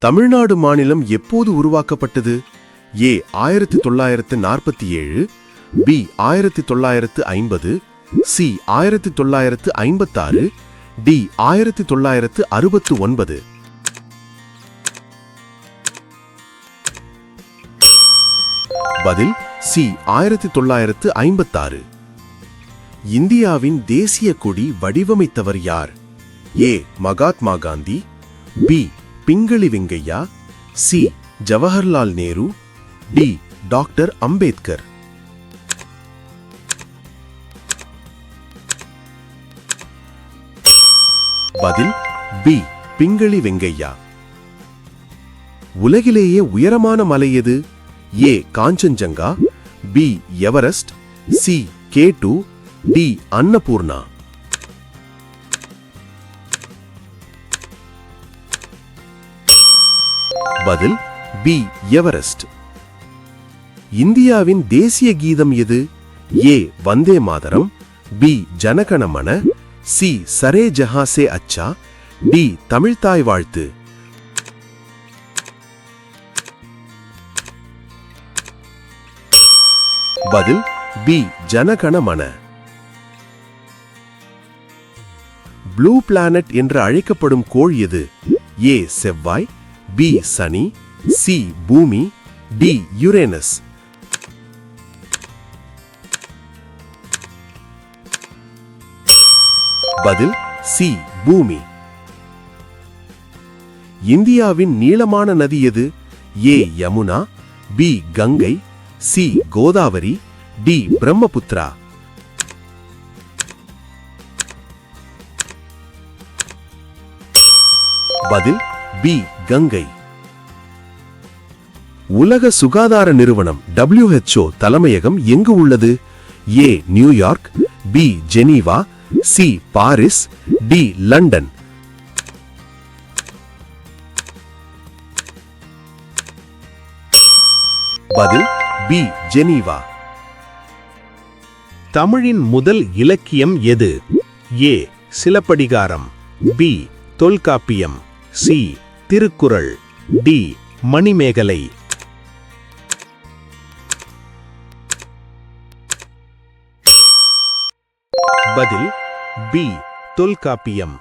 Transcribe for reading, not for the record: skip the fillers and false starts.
தமிழ்நாடு மாநிலம் எப்போது உருவாக்கப்பட்டது? A 1947, B 1950, C 1956, D 1969. பதில் சி 1956. இந்தியாவின் தேசிய கொடி வடிவமைத்தவர் யார்? A Mahatma Gandhi, B Pingali Venkayya, C Jawaharlal Nehru, D doctor Ambedkar. பதில் பி பிங்களி வெங்கையா. உலகிலேயே உயரமான மலை எது? A Kanchenjunga, B Everest, C K2, D Annapurna. பதில் பி எவரெஸ்ட். இந்தியாவின் தேசிய கீதம் எது? A Vande Mataram, B Jana Gana Mana, C Saare Jahan Se Achha, D தமிழ்த்தாய் வாழ்த்து. பதில் பி ஜனகணமன. ப்ளூ பிளானட் என்று அழைக்கப்படும் கோள் எது? A Sevvai, B Sani, C பூமி, டி யுரேனஸ். பதில் சி பூமி. இந்தியாவின் நீளமான நதி எது? A Yamuna, B Gangai, C Godavari, D Brahmaputra. பதில் பி கங்கை. உலக சுகாதார நிறுவனம் WHO தலைமையகம் எங்கு உள்ளது? A New York, B Geneva, C Paris, D London. பதில் பி ஜெனீவா. தமிழின் முதல் இலக்கியம் எது? A Silappatikaram, B Tolkappiyam, C Tirukkural, D Manimekalai. பதில் பி தொல்காப்பியம்.